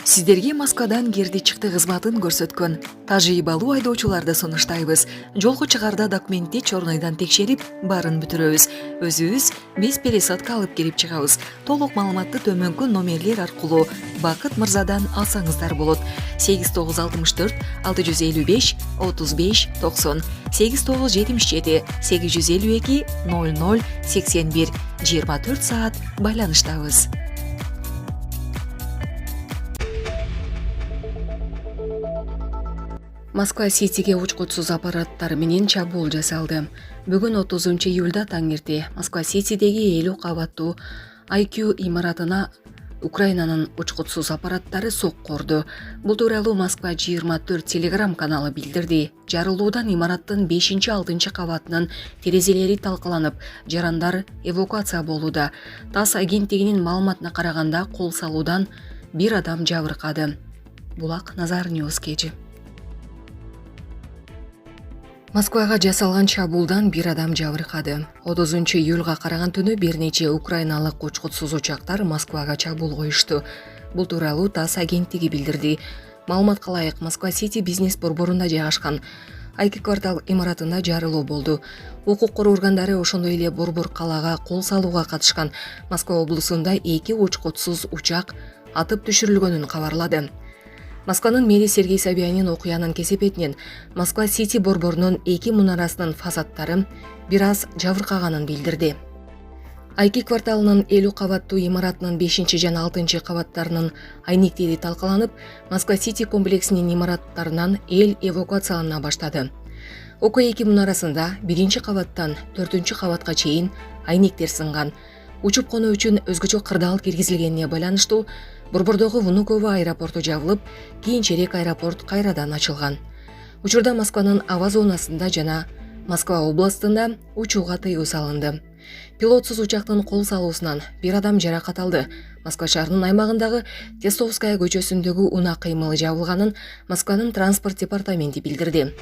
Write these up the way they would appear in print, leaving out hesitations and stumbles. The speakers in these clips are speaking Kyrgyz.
Сиздерге Москвадан кирди чыкты кызматын көрсөткөн тажрыйбалуу айдоочуларды сунуштайбыз. Жолго чыгарда документти чорнойдон текшерип, баарын бүтүрөбүз. Өзүбүз без пересадка алып кирип чыгабыз. Толук маалыматты төмөнкү номерлер аркылуу Бакыт мырзадан алсаңыздар болот. 8964 655 35 90 8977 852 00 81 24 саат байланыштабыз. Москва Ситиге учкучсуз аппараттар менен чабуул жасалды. Бүгүн 30-июлда таңерте Москва Ситидеги 50 кабаттуу IQ имаратына Украинанын учкучсуз аппараттары сокку урду. Бул тууралуу Москва 24 телеграм каналы билдирди. Жарылуудан имараттын 5-6 кабатынын терезелери талкаланып, жарандар эвакуация болууда. ТАСС агенттигинин маалыматына караганда кол салуудан бир адам жабыркады. Булак Назар Ньюс кечи. Москвага жасалган чабуулдан бир адам жабыркады. 30-июлга караган түнү бир нече украиналык учкучсуз учактар Москвага чабуул коюшту. Бул тууралуу ТАСС агенттиги билдирди. Маалыматка ылайык, Москва Сити бизнес борборунда жайгашкан IQ квартал имаратында жарылуу болду. Укук коргоо органдары ошондой эле борбор калаага кол салууга катышкан Москва облусунда 2 учкучсуз учак атып түшүрүлгөнүн кабарлады. Москванын мэри Сергей Собянин окуянын кесепетинен Москва Сити борборунун 2 мунарасынын фасадтары бир аз жабыркаганын билдирди. IQ кварталынын 50 кабаттуу имаратынын 5 жана 6 кабаттарынын айнектери талкаланып, Москва Сити комплексинин имараттарынан эл эвакуациялана баштады. ОК2 мунарасында 1 кабаттан 4 кабатка чейин айнектер сынган. Учуп конуу үчүн өзгөчө кырдаал киргизилгенине байланыштуу Борбордогу Внуково аэропорту жабылып, кийинчерээк аэропорт кайрадан ачылган. Учурда Москванын аба зонасында жана Москва областында учууга тыюу салынды. Пилотсуз учактын кол салуусунан бир адам жаракат алды. Москва шаарынын аймагындагы Тестовская көчөсүндөгү унаа кыймылы жабылганын Москванын транспорт департаменти билдирди.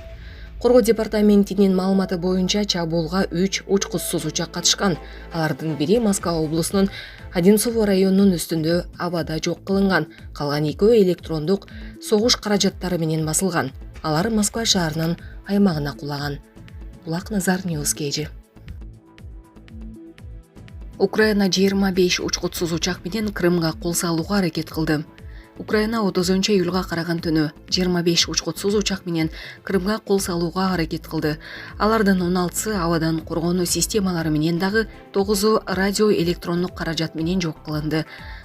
Коргоо департаментинин маалыматы боюнча чабуулга 3 учкучсуз учак катышкан. Алардын бири Москва облусунун Одинцово районунун үстүндө абада жок кылынган. Калган 2 электрондук согуш каражаттары менен басылган. Алар Москва шаарынын аймагына кулаган. Булак Назар Ньюс кечи. Украина 25 учкучсуз учак менен Крымга кол салууга аракет кылды. Украина 30-июлга караган түнү 25 учкучсуз учак менен Крымга кол салууга аракет кылды. Алардын 16-сы абадан коргонуу системалары менен дагы 9-у радио электрондук каражат менен жок кылынды.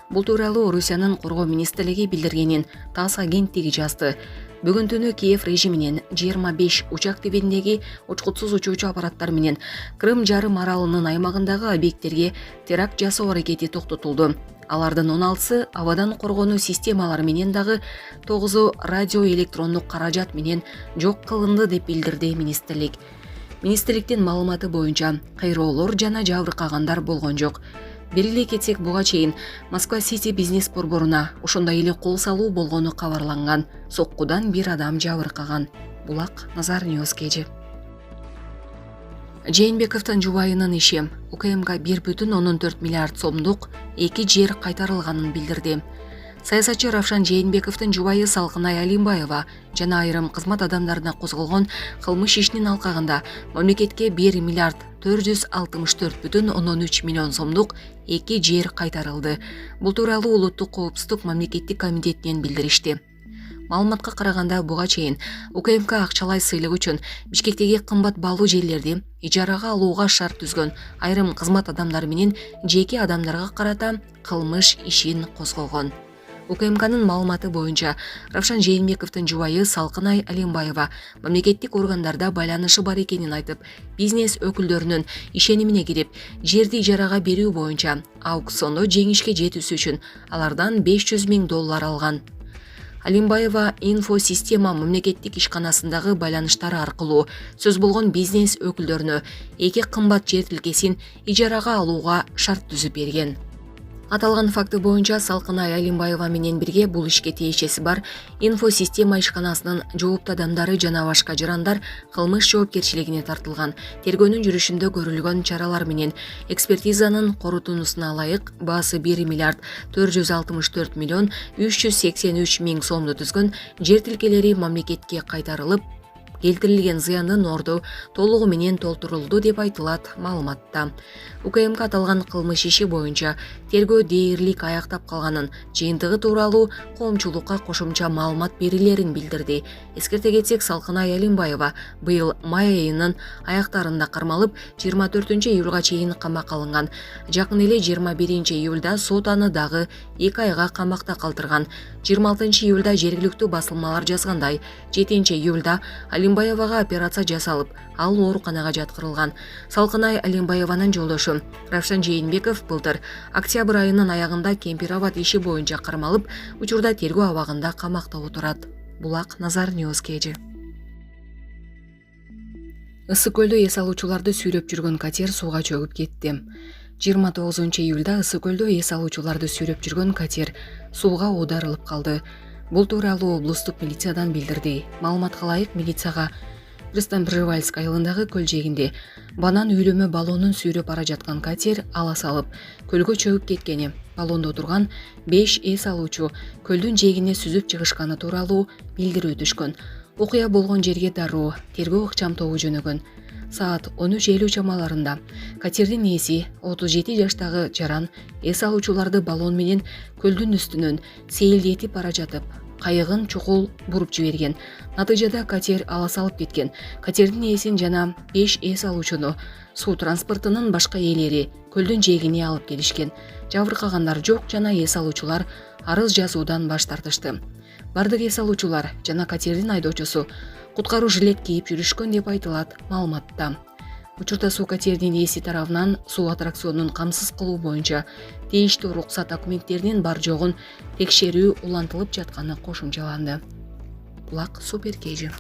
Бул тууралуу Русиянын коргоо министрлиги билдиргенин ТАСС агенттиги жазды. Бүгүн түнү Киев режиминен 25 учак тибиндеги учкучсуз учуучу аппараттар менен Крым жарым аралынын аймагындагы объекттерге теракт жасоо аракети токтотулду. Алардын 16-сы абадан коргонуу системалары менен дагы 9-у радио электрондук каражат менен жок кылынды деп билдирди министрлик. Министрликтин маалыматы боюнча кыйроолор жана жабыркагандар болгон жок. Белгилей кетсек, буга чейин Москва Сити бизнес борборуна ошондой эле кол салуу болгону кабарланган. Соккудан бир адам жабыркаган. Булак Назар Ньюс кечи. Жээнбековдун жубайынын иши УКМК 1,4 миллиард сомдук 2 жер кайтарылганын билдирди. Саясатчы Равшан Жээнбековдун жубайы Салкынай Алимбаева жана айрым кызмат адамдарына козголгон кылмыш ишинин алкагында мамлекетке 1 миллиард 464,3 миллион сомдук 2 жер кайтарылды. Бул тууралуу Улуттук коопсуздук мамлекеттик комитетинен билдиришти. Маалыматка караганда буга чейин УКМК акчалай сыйлык үчүн Бишкектеги кымбат баалуу жерлерди ижарага алууга шарт түзгөн айрым кызмат адамдары менен жеке адамдарга карата кылмыш ишин козгогон. УКМКнын маалыматы боюнча Равшан Жээнбековдун жубайы Салкынай Алимбаева мамлекеттик органдарда байланышы бар экенин айтып, бизнес өкүлдөрүнүн ишенимине кирип, жерди ижарага берүү боюнча аукциондо жеңишке жетүүсү үчүн алардан $500,000 алган. Алимбаева инфосистема мамлекеттик ишканасындагы байланыштары аркылуу сөз болгон бизнес өкүлдөрүнө 2 кымбат жер тилкесин ижарага алууга шарт түзүп берген. Аталган факты боюнча Салкынай Алимбаева менен бирге бул ишке тиешеси бар инфосистема ишканасынын жооптуу адамдары жана башка жарандар кылмыш жоопкерчилигине тартылган. Тергөөнүн жүрүшүндө көрүлгөн чаралар менен экспертизанын корутуусуна ылайык баасы 1 миллиард 464 миллион 383 миң сомду түзгөн жер тилкелери мамлекетке кайтарылып, келтирилген зыяндын орду толугу менен толтурулду деп айтылат маалыматта. УКМК аталган кылмыш иши боюнча тергөө дээрлик аяктап калганын, жыйынтыгы тууралуу коомчулукка кошумча маалымат берилерин билдирди. Эскерте кетсек, Салкынай Алимбаева быйыл май айынын аяктарында кармалып, 24-июлга чейин камакка алынган. Жакын эле 21-июлда сот аны дагы 2 айга камакта калтырган. 26-июлда жергиликтүү басылмалар жазгандай, 7-июлда Алимбаевага операция жасалып, ал ооруканага жаткырылган. Салкынай Алимбаеванын жолдошу Равшан Жээнбеков былтыр октябрь айынын аягында Кемпир-Абад иши боюнча кармалып, учурда тергөө абагында камакта отурат. Булак Назар Ньюс KG. Ысык көлдө эс алуучуларды сүйрөп жүргөн катер сууга чөгүп кетти. 29-июлда Ысык көлдө эс алуучуларды сүйрөп жүргөн катер сууга оодарылып калды. Бул тууралуу облустук милициядан билдирди. Маалыматка ылайык, милицияга Пристань-Пржевальск айылындагы көл жээгинде банан үйлөмө баллонун сүйрөп бара жаткан катер ала салып, көлгө чөгүп кеткени, баллондо отурган 5 эс алуучу көлдүн жээгине сүзүп чыгышканы тууралуу билдирүү түшкөн. Окуя болгон жерге дароо тергөө ыкчам тобу жөнөгөн. Саат 13:50 чамаларында катердин ээси 37 жаштагы жаран эс алуучуларды баллон менен көлдүн үстүнөн сейилдетип бара жатып, кайыгын чукул буруп жиберген. Натыйжада катер ала салып кеткен. Катердин ээсин жана 5 эс алуучуну суу транспортунун башка ээлери көлдүн жээгине алып келишкен. Жабыркагандар жок жана эс алуучулар арыз жазуудан баш тартышты. Бардык эс алуучулар жана катердин айдоочусу куткаруу жилет кийип жүрүшкөн деп айтылат маалыматта. Учурда суу катердин ээси тарабынан суу аттракционун камсыз кылуу боюнча тийиштүү уруксат документтеринин бар жогун текшерүү улантылып жатканы кошумчаланды. Булак Супер KG.